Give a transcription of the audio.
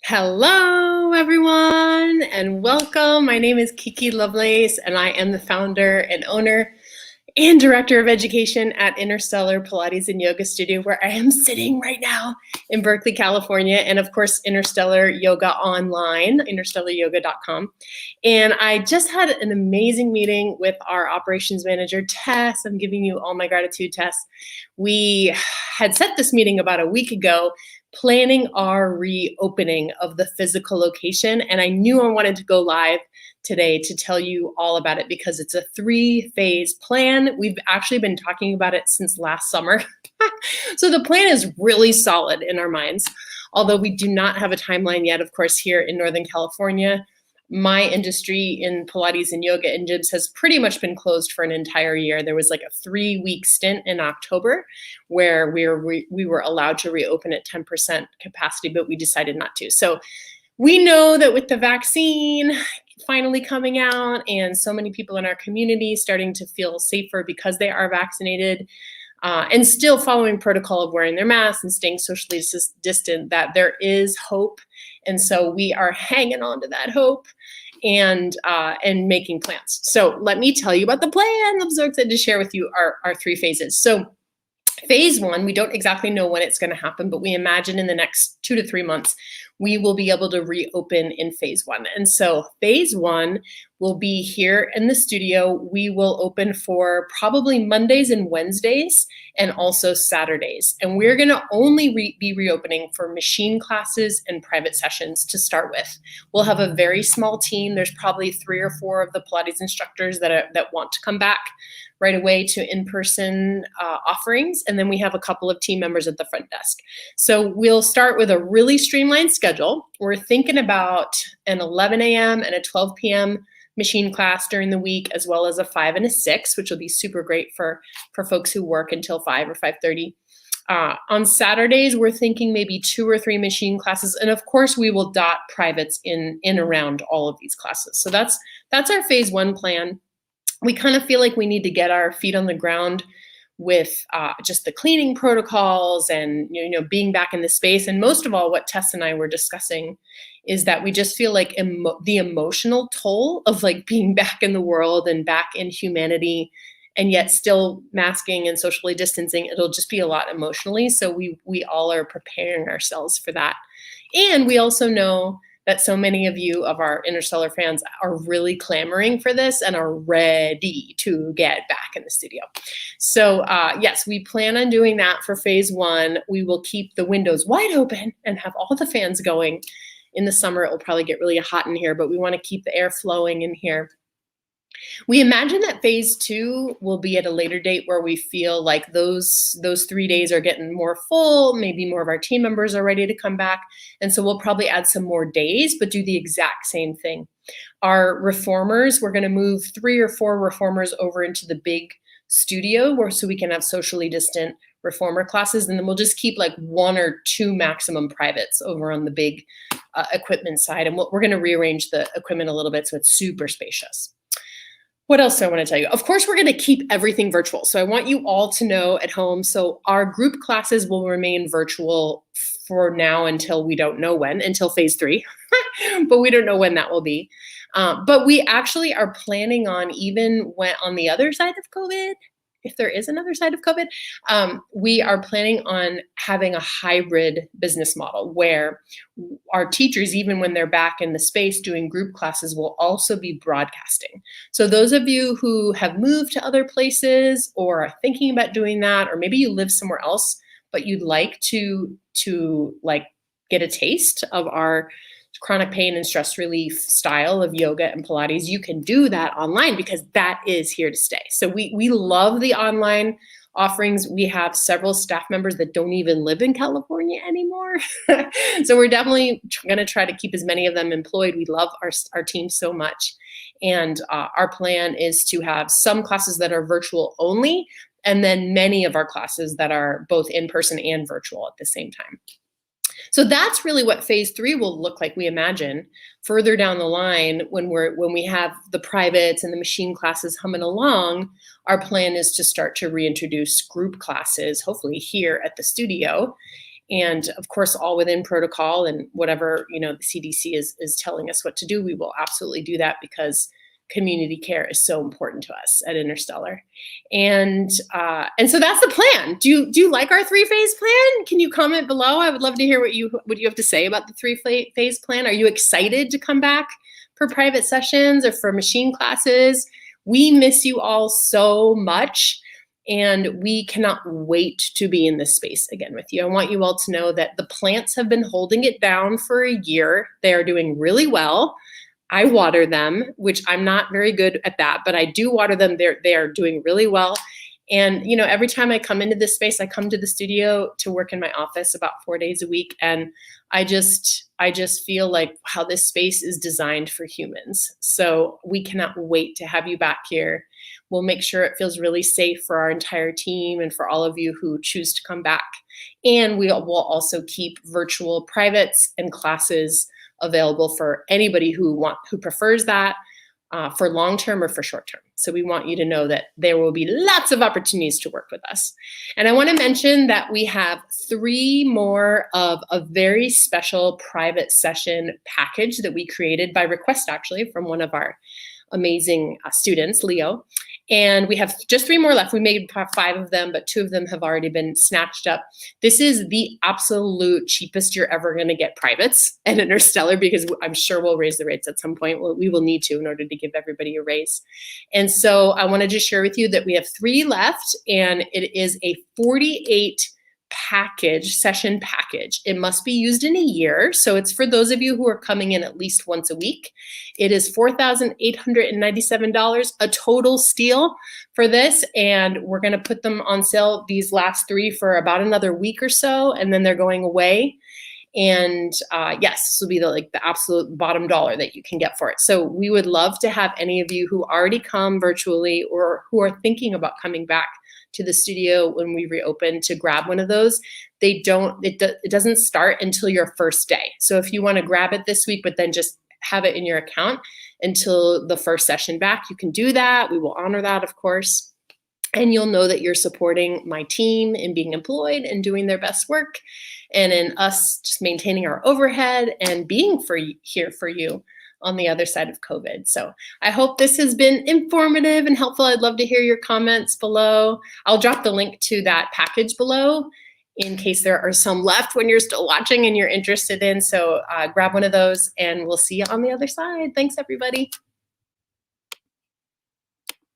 Hello, everyone, and welcome. My name is Kiki Lovelace, and I am the founder and owner and director of education at Interstellar Pilates and Yoga Studio, where I am sitting right now in Berkeley, California, and of course, Interstellar Yoga Online, interstellaryoga.com. And I just had an amazing meeting with our operations manager, Tess. I'm giving you all my gratitude, Tess. We had set this meeting about a week ago, planning our reopening of the physical location, and I knew I wanted to go live today to tell you all about it because it's a 3-phase plan. We've actually been talking about it since last summer. So the plan is really solid in our minds, although we do not have a timeline yet, of course, here in Northern California. My industry in Pilates and yoga and gyms has pretty much been closed for an entire year. There was like a 3-week stint in October where we were allowed to reopen at 10% capacity, but we decided not to. So we know that with the vaccine finally coming out and so many people in our community starting to feel safer because they are vaccinated, and still following protocol of wearing their masks and staying socially distant, that there is hope. And so we are hanging on to that hope and making plans. So let me tell you about the plan. I'm so excited to share with you our 3 phases. So phase 1, we don't exactly know when it's going to happen, but we imagine in the next 2 to 3 months, we will be able to reopen in phase 1. And so phase 1 will be here in the studio. We will open for probably Mondays and Wednesdays and also Saturdays. And we're going to only be reopening for machine classes and private sessions to start with. We'll have a very small team. There's probably 3 or 4 of the Pilates instructors that want to come back right away to in-person offerings. And then we have a couple of team members at the front desk. So we'll start with a really streamlined schedule. We're thinking about an 11 a.m. and a 12 p.m. machine class during the week, as well as a 5 and a 6, which will be super great for folks who work until 5 or 5:30. On Saturdays, we're thinking maybe 2 or 3 machine classes. And of course, we will dot privates in around all of these classes. So that's our phase 1 plan. We kind of feel like we need to get our feet on the ground with just the cleaning protocols and being back in the space. And most of all, what Tess and I were discussing is that we just feel like the emotional toll of like being back in the world and back in humanity, and yet still masking and socially distancing, it'll just be a lot emotionally. So we all are preparing ourselves for that. And we also know that so many of you of our Interstellar fans are really clamoring for this and are ready to get back in the studio. So yes, we plan on doing that for phase 1. We will keep the windows wide open and have all the fans going. In the summer, it will probably get really hot in here, but we want to keep the air flowing in here. We imagine that phase 2 will be at a later date where we feel like those 3 days are getting more full, maybe more of our team members are ready to come back. And so we'll probably add some more days, but do the exact same thing. Our reformers, we're going to move 3 or 4 reformers over into the big studio so we can have socially distant reformer classes. And then we'll just keep like 1 or 2 maximum privates over on the big equipment side. And we're going to rearrange the equipment a little bit so it's super spacious. What else do I want to tell you? Of course, we're going to keep everything virtual. So I want you all to know at home. So our group classes will remain virtual for now until we don't know when, until phase 3, but we don't know when that will be. But we actually are planning on, even when on the other side of COVID, if there is another side of COVID, we are planning on having a hybrid business model where our teachers, even when they're back in the space doing group classes, will also be broadcasting. So those of you who have moved to other places or are thinking about doing that, or maybe you live somewhere else, but you'd like to like get a taste of our chronic pain and stress relief style of yoga and Pilates, you can do that online because that is here to stay. So we love the online offerings. We have several staff members that don't even live in California anymore. So we're definitely going to try to keep as many of them employed. We love our team so much. And our plan is to have some classes that are virtual only, and then many of our classes that are both in person and virtual at the same time. So that's really what phase 3 will look like, we imagine. Further down the line, when we have the privates and the machine classes humming along, our plan is to start to reintroduce group classes, hopefully here at the studio. And of course, all within protocol and whatever, the CDC is telling us what to do, we will absolutely do that because community care is so important to us at Interstellar. And so that's the plan. Do you like our 3-phase plan? Can you comment below? I would love to hear what you have to say about the 3-phase plan. Are you excited to come back for private sessions or for machine classes? We miss you all so much, and we cannot wait to be in this space again with you. I want you all to know that the plants have been holding it down for a year. They are doing really well. I water them, which I'm not very good at that, but I do water them. They are doing really well. And every time I come into this space, I come to the studio to work in my office about 4 days a week, and I just feel like how this space is designed for humans. So we cannot wait to have you back here. We'll make sure it feels really safe for our entire team and for all of you who choose to come back. And we will also keep virtual privates and classes available for anybody who prefers that, for long-term or for short-term. So we want you to know that there will be lots of opportunities to work with us. And I want to mention that we have 3 more of a very special private session package that we created by request, actually, from one of our amazing students, Leo. And we have just 3 more left. We made 5 of them, but 2 of them have already been snatched up. This is the absolute cheapest you're ever going to get privates at Interstellar, because I'm sure we'll raise the rates at some point. We will need to in order to give everybody a raise. And so I want to just share with you that we have 3 left, and it is a 48 session package. It must be used in a year. So it's for those of you who are coming in at least once a week. It is $4,897, a total steal for this. And we're going to put them on sale, these last 3, for about another week or so, and then they're going away. And yes, this will be the absolute bottom dollar that you can get for it. So we would love to have any of you who already come virtually or who are thinking about coming back to the studio when we reopen to grab one of those. It doesn't start until your first day. So if you want to grab it this week, but then just have it in your account until the first session back, you can do that. We will honor that, of course. And you'll know that you're supporting my team in being employed and doing their best work, and in us just maintaining our overhead and being here for you on the other side of COVID. So I hope this has been informative and helpful. I'd love to hear your comments below. I'll drop the link to that package below in case there are some left when you're still watching and you're interested in. So grab one of those, and we'll see you on the other side. Thanks, everybody.